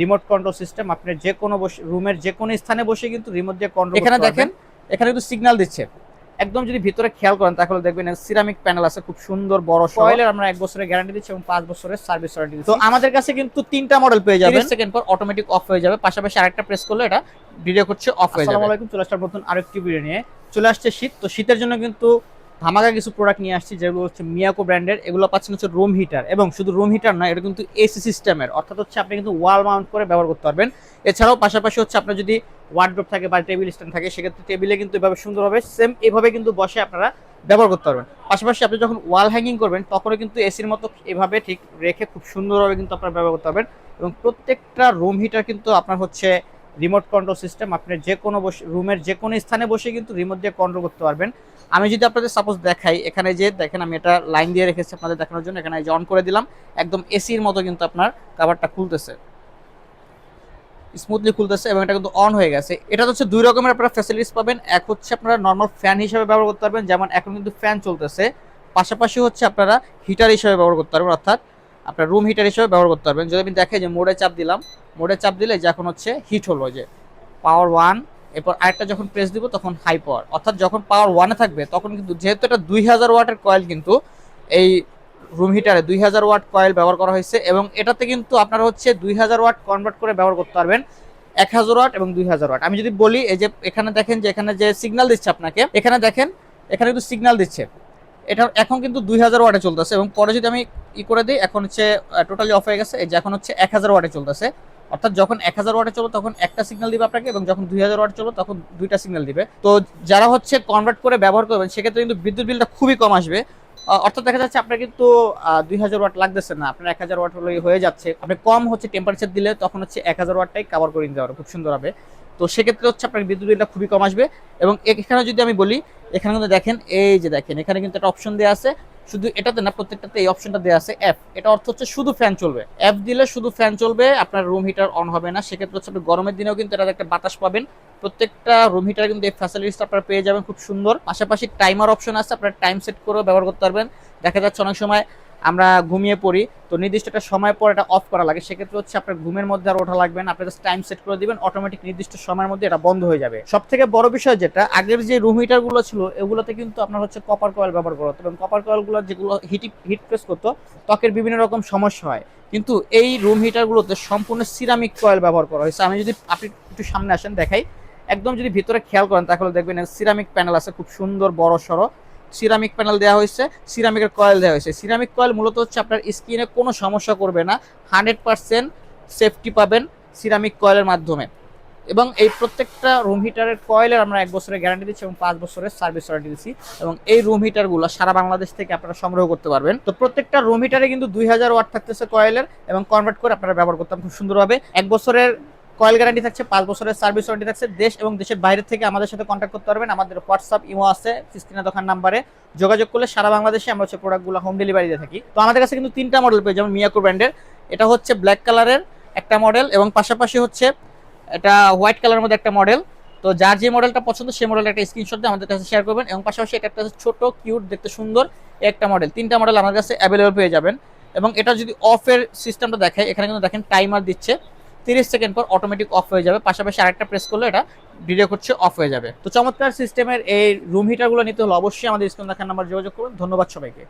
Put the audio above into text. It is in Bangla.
Remote control system. আপনি যে কোনো রুমের যে কোনো স্থানে বসে কিন্তু রিমোট দিয়ে কন্ট্রোল এখানে দেখেন, এখানে কিন্তু সিগন্যাল দিচ্ছে। একদম যদি ভিতরে খেয়াল করেন তাহলে দেখবেন সিরামিক প্যানেল আছে, খুব সুন্দর বড় কয়েলের। আমরা 1 বছরের গ্যারান্টি দিচ্ছি এবং 5 বছরের সার্ভিস ওয়ারেন্টি দিচ্ছি। তো আমাদের কাছে কিন্তু 3টা মডেল পেয়ে যাবেন। 30 সেকেন্ড পর অটোমেটিক অফ হয়ে যাবে, পাশাপাশি আরেকটা প্রেস করলে এটা ভিডিও করছে অফ হয়ে যাবে। আসসালামু আলাইকুম, চলে আসলাম নতুন আরেকটি ভিডিও নিয়ে। চলে আসছে শীত, তো শীতের জন্য কিন্তু ধামাকা কিছু প্রোডাক্ট নিয়ে আসছি, যেগুলো হচ্ছে মিয়াকো ব্র্যান্ডের। এগুলো পাচ্ছেন হচ্ছে রুম হিটার, এবং শুধু রুম হিটার নয়, এটা কিন্তু এসি সিস্টেমের, অর্থাৎ হচ্ছে আপনি কিন্তু ওয়াল মাউন্ট করে ব্যবহার করতে পারবেন। এছাড়াও পাশাপাশি হচ্ছে আপনার যদি ওয়ার্ডরোব থাকে বা টেবিল স্ট্যান্ড থাকে, সেক্ষেত্রে টেবিলে কিন্তু এভাবে সুন্দরভাবে সেম এভাবে কিন্তু বসে আপনারা ব্যবহার করতে পারবেন। পাশাপাশি আপনি যখন ওয়াল হ্যাঙ্গিং করবেন তখনও কিন্তু এসির মতো এভাবে ঠিক রেখে খুব সুন্দরভাবে কিন্তু আপনারা ব্যবহার করতে পারবেন। এবং প্রত্যেকটা রুম হিটার কিন্তু আপনার হচ্ছে রিমোট কন্ট্রোল সিস্টেম। আপনি যে কোনো রুমের যে কোনো স্থানে বসে কিন্তু রিমোট দিয়ে কন্ট্রোল করতে পারবেন। আমি যদি আপনাদের সাপোজ দেখাই, এখানে যে দেখেন আমি এটা লাইন দিয়ে রেখেছি আপনাদের দেখানোর জন্য। এখানে অন করে দিলাম, একদম এসির মতো কিন্তু আপনার কাভারটা খুলতেছে, স্মুথলি খুলতেছে, এবং এটা কিন্তু অন হয়ে গেছে। এটা হচ্ছে দুই রকমের আপনারা ফ্যাসিলিটিস পাবেন। এক হচ্ছে আপনারা নর্মাল ফ্যান হিসেবে ব্যবহার করতে পারবেন, যেমন এখন কিন্তু ফ্যান চলতেছে। পাশাপাশি হচ্ছে আপনারা হিটার হিসেবে ব্যবহার করতে পারবেন, অর্থাৎ আপনার রুম হিটার হিসেবে ব্যবহার করতে পারবেন। যদি আমি দেখে যে মোডে চাপ দিলাম, মোডে চাপ দিলে যে এখন হচ্ছে হিট হলো, যে পাওয়ার 1, এরপর আরেকটা যখন প্রেস দিব তখন হাই পাওয়ার, অর্থাৎ যখন পাওয়ার 1-এ থাকবে তখন কিন্তু, যেহেতু এটা 2000 ওয়াটের কয়েল, কিন্তু এই রুম হিটারে 2000 ওয়াট কয়েল ব্যবহার করা হয়েছে, এবং এটাতে কিন্তু আপনারা হচ্ছে 2000 ওয়াট কনভার্ট করে ব্যবহার করতে পারবেন, 1000 ওয়াট এবং 2000 ওয়াট। আমি যদি বলি, এই যে এখানে দেখেন যে এখানে যে সিগন্যাল দিচ্ছে আপনাকে, এখানে দেখেন এখানে কিন্তু সিগন্যাল দিচ্ছে। এটা এখন কিন্তু 2000 ওয়াটে চলতেছে, এবং পরে যদি আমি করে দিই, এখন হচ্ছে টোটালি অফ হয়ে গেছে। এই যে এখন হচ্ছে 1000 ওয়াটে চলতেছে, অর্থাৎ যখন 1000 ওয়াটে চলবে তখন একটা সিগন্যাল দিবে আপনাকে, এবং যখন 2000 ওয়াট চলবে তখন দুইটা সিগন্যাল দিবে। তো যারা হচ্ছে কনভার্ট করে ব্যবহার করবেন, সেক্ষেত্রে কিন্তু বিদ্যুৎ বিলটা খুবই কম আসবে। অর্থাৎ দেখা যাচ্ছে আপনার কিন্তু 2000 ওয়াট লাগতেছে না, আপনার 1000 ওয়াট হলেই হয়ে যাচ্ছে। আপনি কম হচ্ছে টেম্পারেচার দিলে তখন হচ্ছে 1000 ওয়াটটাই কভার করে নিতে পারবে খুব সুন্দরভাবে। তো সেক্ষেত্রে হচ্ছে আপনার বিদ্যুৎ বিলটা খুবই কম আসবে। এবং এখানে যদি আমি বলি, এখানে কিন্তু দেখেন, এই যে দেখেন এখানে কিন্তু একটা অপশন দেওয়া আছে, শুধু এটাতে না প্রত্যেকটাতে এই অপশনটা দেওয়া আছে এফ। এটা অর্থ হচ্ছে শুধু ফ্যান চলবে, এফ দিলে শুধু ফ্যান চলবে, আপনার রুম হিটার অন হবে না। সেক্ষেত্রে হচ্ছে আপনি গরমের দিনেও কিন্তু এটা একটা বাতাস পাবেন। প্রত্যেকটা রুম হিটারে কিন্তু এই ফ্যাসিলিটিসটা আপনারা পেয়ে যাবেন খুব সুন্দর। পাশাপাশি টাইমার অপশন আছে, আপনারা টাইম সেট করেও ব্যবহার করতে পারবেন। দেখা যাচ্ছে অনেক সময় আমরা ঘুমিয়ে পড়ি, তো নির্দিষ্ট একটা সময় পর এটা অফ করা লাগে, সেক্ষেত্রে হচ্ছে আপনার ঘুমের মধ্যে আর ওঠা লাগবে না, আপনি জাস্ট টাইম সেট করে দিবেন, অটোমেটিক নির্দিষ্ট সময়ের মধ্যে এটা বন্ধ হয়ে যাবে। সব থেকে বড় বিষয় যেটা, আগের যে রুম হিটারগুলো ছিল এগুলোতে কিন্তু আপনার হচ্ছে কপার কয়েল ব্যবহার করা হতো, এবং কপার কয়েলগুলো যেগুলো হিট প্রেস করতো ত্বকের বিভিন্ন রকম সমস্যা হয়। কিন্তু এই রুম হিটারগুলোতে সম্পূর্ণ সিরামিক কয়েল ব্যবহার করা হয়েছে। আমি যদি আপনি একটু সামনে আসেন দেখাই, একদম যদি ভিতরে খেয়াল করেন তাহলে দেখবেন সিরামিক প্যানেল আছে, খুব সুন্দর বড় সড়ো সিরামিক প্যানেল দেওয়া হয়েছে, সিরামিকের কয়েল দেওয়া হয়েছে। সিরামিক কয়েল মূলত হচ্ছে আপনার স্কিনে কোনো সমস্যা করবে না, 100% সেফটি পাবেন সিরামিক কয়েলের মাধ্যমে। এবং এই প্রত্যেকটা রুম হিটারের কয়েলের আমরা 1 বছরের গ্যারান্টি দিচ্ছি এবং 5 বছরের সার্ভিস ওয়ারেন্টি দিচ্ছি। এবং এই রুম হিটারগুলো সারা বাংলাদেশ থেকে আপনারা সংগ্রহ করতে পারবেন। তো প্রত্যেকটা রুম হিটারে কিন্তু 2000 ওয়াট থাকতেছে কয়েলের, এবং কনভার্ট করে আপনারা ব্যবহার করতে খুব সুন্দরভাবে। 1 বছরের কয়েল গ্যারান্টি থাকছে, 5 বছরের সার্ভিস ওয়ারেন্টি থাকছে। দেশ এবং দেশের বাইরে থেকে আমাদের সাথে কন্ট্যাক্ট করতে পারবেন। আমাদের হোয়াটসঅ্যাপ, ইমো আছে, স্ক্রিনে দোকান নাম্বারে যোগাযোগ করলে সারা বাংলাদেশে আমরা হচ্ছে প্রোডাক্টগুলো হোম ডেলিভারি দিয়ে থাকি। তো আমাদের কাছে কিন্তু 3টা মডেল পেয়ে, যেমন মিয়াকো ব্র্যান্ডের, এটা হচ্ছে ব্ল্যাক কালারের একটা মডেল, এবং পাশাপাশি হচ্ছে এটা হোয়াইট কালারের মধ্যে একটা মডেল। তো যার যে মডেলটা পছন্দ সেই মডেলটা একটা স্ক্রিনশট দিয়ে আমাদের কাছে শেয়ার করবেন। এবং পাশাপাশি এটা একটা ছোট কিউট দেখতে সুন্দর একটা মডেল। 3টা মডেল আমাদের কাছে অ্যাভেলেবল পেয়ে যাবেন। এবং এটা যদি অফের সিস্টেমটা দেখায়, এখানে কিন্তু দেখেন টাইমার দিচ্ছে, 30 সেকেন্ড পর অটোমেটিক অফ হয়ে যাবে, পাশাপাশি আরেকটা প্রেস করলে এটা ভিডিও করছে অফ হয়ে যাবে। তো চমৎকার সিস্টেমের এই রুম হিটারগুলো নিতে হলে অবশ্যই আমাদের স্ক্রিনে দেখার নাম্বার যোগাযোগ করুন। ধন্যবাদ সবাইকে।